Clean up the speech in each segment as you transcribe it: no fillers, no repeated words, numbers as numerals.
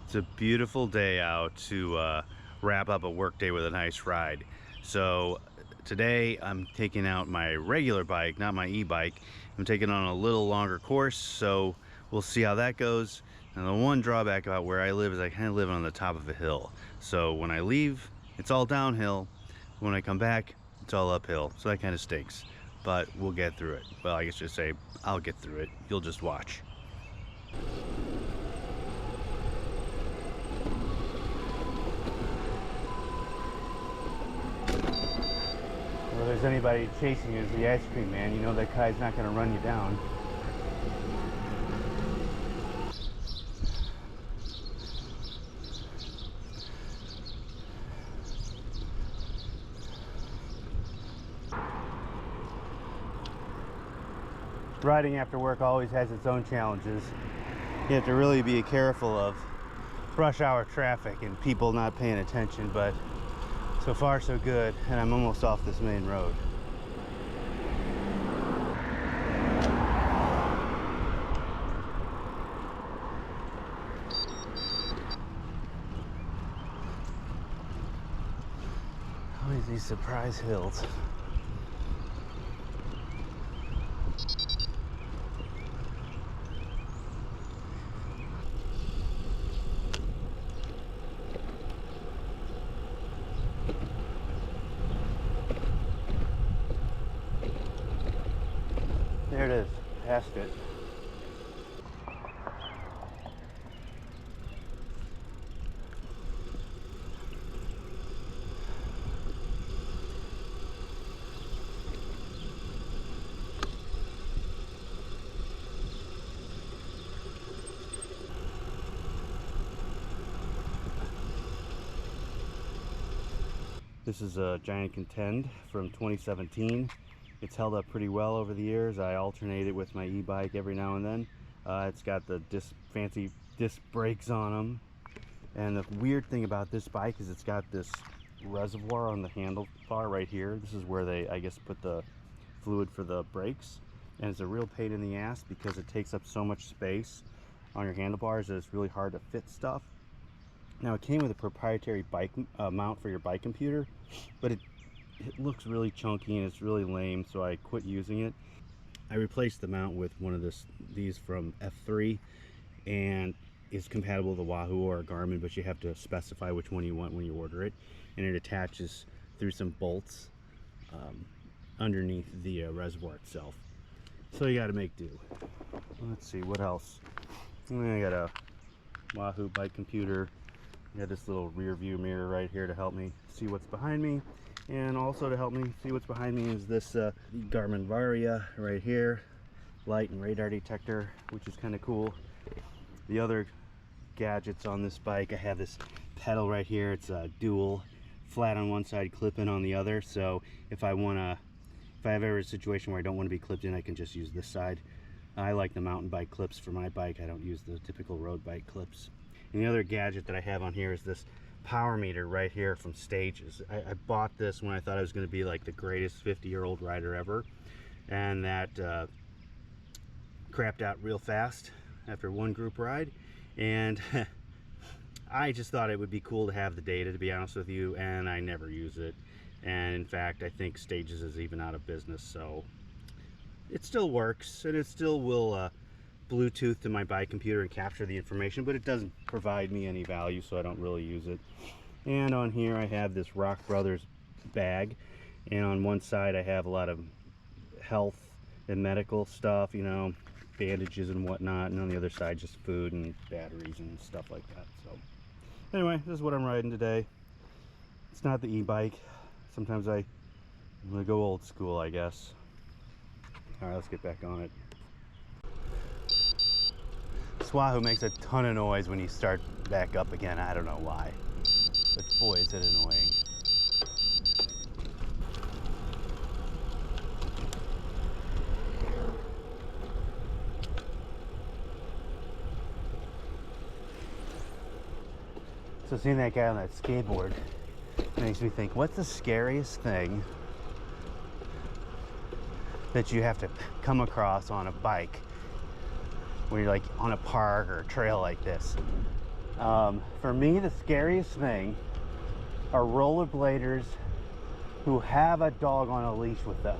It's a beautiful day out to wrap up a work day with a nice ride. So today I'm taking out my regular bike, not my e-bike. I'm taking on a little longer course, so we'll see how that goes. And the one drawback about where I live is I kind of live on the top of a hill. So when I leave, it's all downhill. When I come back, it's all uphill. So that kind of stinks, but we'll get through it. Well, I guess just say I'll get through it. You'll just watch. If there's anybody chasing you as the ice cream man, you know that guy's not going to run you down. Riding after work always has its own challenges. You have to really be careful of rush hour traffic and people not paying attention, but so far so good, and I'm almost off this main road. Always these surprise hills. There it is, past it. This is a Giant Contend from 2017. It's held up pretty well over the years. I alternate it with my e-bike every now and then. It's got the fancy disc brakes on them. And the weird thing about this bike is it's got this reservoir on the handlebar right here. This is where they, I guess, put the fluid for the brakes. And it's a real pain in the ass because it takes up so much space on your handlebars that it's really hard to fit stuff. Now, it came with a proprietary bike mount for your bike computer, but it looks really chunky and it's really lame, so I quit using it. I replaced the mount with one of these from F3, and is compatible with a Wahoo or a Garmin, but you have to specify which one you want when you order it, and it attaches through some bolts underneath the reservoir itself. So you got to make do. Let's see what else. I got a Wahoo bike computer. I got this little rear view mirror right here to help me see what's behind me. And also to help me see what's behind me is this Garmin Varia right here. Light and radar detector, which is kind of cool. The other gadgets on this bike, I have this pedal right here. It's a dual, flat on one side, clip in on the other. So if I have ever a situation where I don't want to be clipped in, I can just use this side. I like the mountain bike clips for my bike. I don't use the typical road bike clips. And the other gadget that I have on here is this power meter right here from Stages. I bought this when I thought I was going to be like the greatest 50-year-old rider ever, and that crapped out real fast after one group ride, and I just thought it would be cool to have the data, to be honest with you, and I never use it. And in fact, I think Stages is even out of business, so it still works, and it still will Bluetooth to my bike computer and capture the information, but it doesn't provide me any value, so I don't really use it. And on here I have this Rock Brothers bag, and on one side I have a lot of health and medical stuff, you know, bandages and whatnot, and on the other side just food and batteries and stuff like that. So anyway, this is what I'm riding today. It's not the e-bike. Sometimes I'm gonna go old school, I guess. All right, let's get back on it. Wahoo makes a ton of noise when you start back up again. I don't know why, but boy, is it annoying. So seeing that guy on that skateboard makes me think, what's the scariest thing that you have to come across on a bike when you're like on a park or a trail like this? For me, the scariest thing are rollerbladers who have a dog on a leash with them.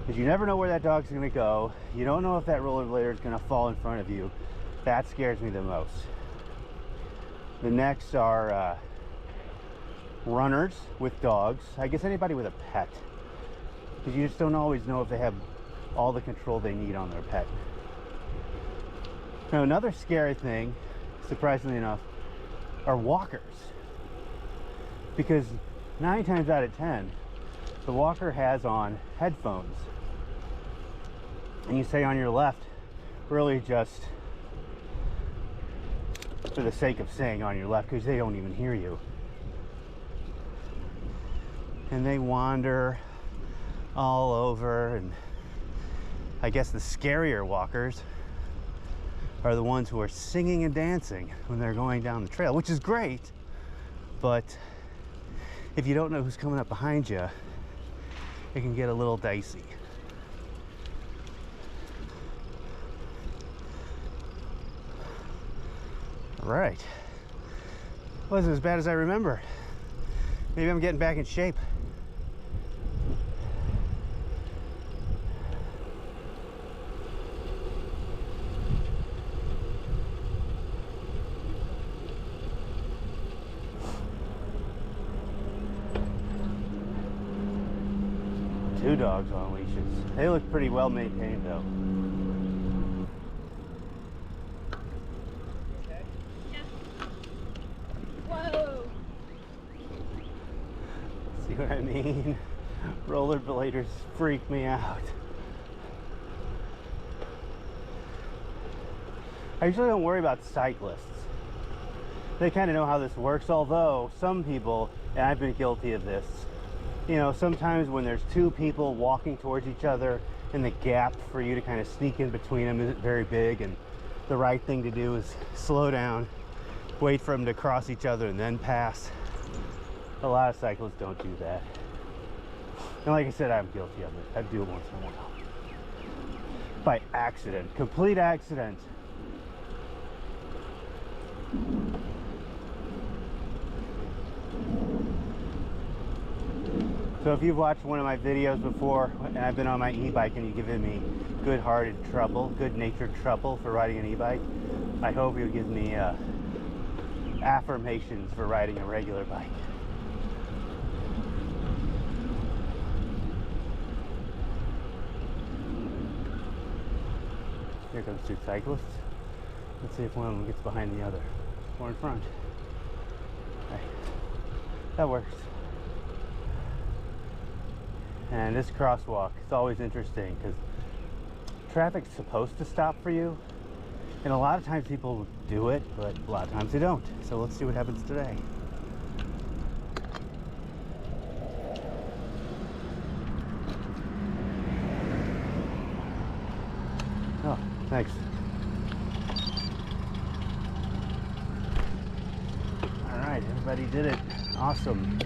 Because you never know where that dog's going to go. You don't know if that rollerblader is going to fall in front of you. That scares me the most. The next are runners with dogs. I guess anybody with a pet. Because you just don't always know if they have all the control they need on their pet. Now, another scary thing, surprisingly enough, are walkers. Because 9 times out of 10, the walker has on headphones. And you say on your left, really just for the sake of saying on your left, because they don't even hear you. And they wander all over, and I guess the scarier walkers are the ones who are singing and dancing when they're going down the trail, which is great, but if you don't know who's coming up behind you, it can get a little dicey. All right, wasn't as bad as I remember. Maybe I'm getting back in shape. Two dogs on leashes. They look pretty well maintained though. Okay? Yeah. Whoa! See what I mean? Rollerbladers freak me out. I usually don't worry about cyclists. They kind of know how this works, although some people, and I've been guilty of this, you know, sometimes when there's two people walking towards each other and the gap for you to kind of sneak in between them isn't very big, and the right thing to do is slow down, wait for them to cross each other and then pass. A lot of cyclists don't do that. And like I said, I'm guilty of it. I do it once in a while. By accident. Complete accident. So if you've watched one of my videos before and I've been on my e-bike and you've given me good-hearted trouble, good-natured trouble for riding an e-bike, I hope you'll give me affirmations for riding a regular bike. Here comes two cyclists. Let's see if one of them gets behind the other or in front. Okay. That works. And this crosswalk, it's always interesting because traffic's supposed to stop for you. And a lot of times people do it, but a lot of times they don't. So let's see what happens today. Oh, thanks. All right, everybody did it. Awesome.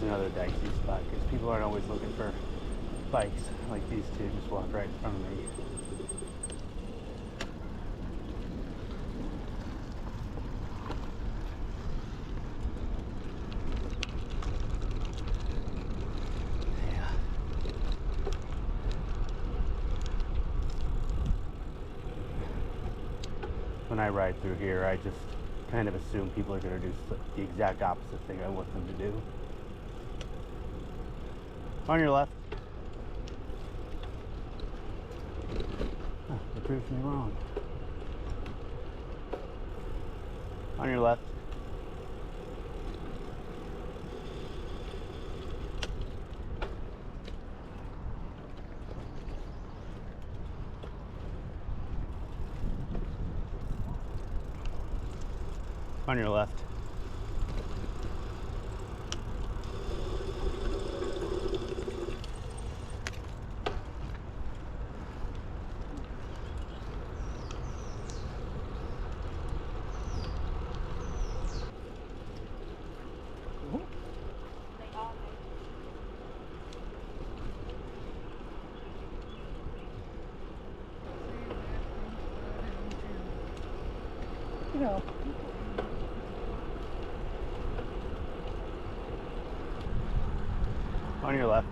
Another dicey spot because people aren't always looking for bikes like these two just walk right in front of me. Yeah. When I ride through here, I just kind of assume people are going to do the exact opposite thing I want them to do. On your left. Oh, it proves me wrong. On your left. On your left. you know. On your left.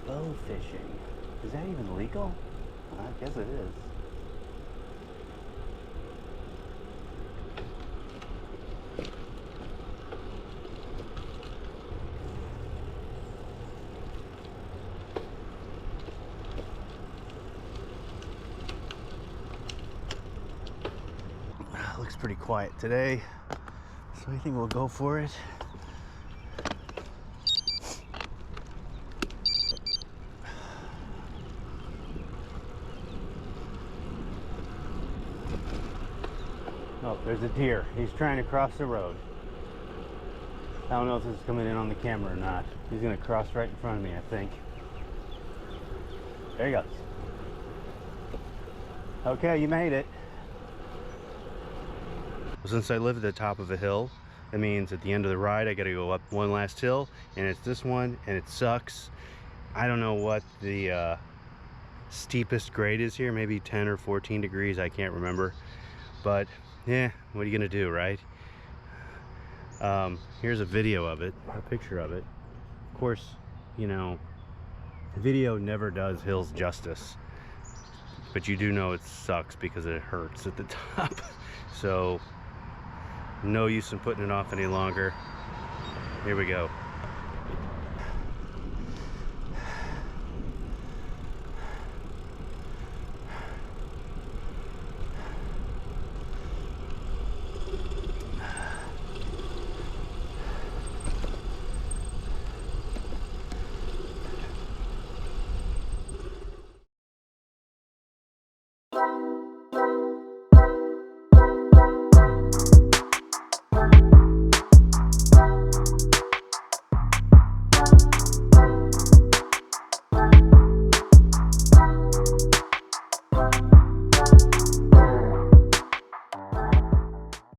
Bow fishing. Is that even legal? I guess it is. Looks pretty quiet today, so I think we'll go for it. Oh, there's a deer. He's trying to cross the road. I don't know if this is coming in on the camera or not. He's gonna cross right in front of me, I think. There he goes. Okay, you made it. Since I live at the top of a hill, that means at the end of the ride I gotta go up one last hill, and it's this one, and it sucks. I don't know what the steepest grade is here, maybe 10 or 14 degrees, I can't remember. But yeah, what are you gonna do, right? Here's a video of it, a picture of it. Of course, you know, video never does hills justice, but you do know it sucks because it hurts at the top. So no use in putting it off any longer. Here we go.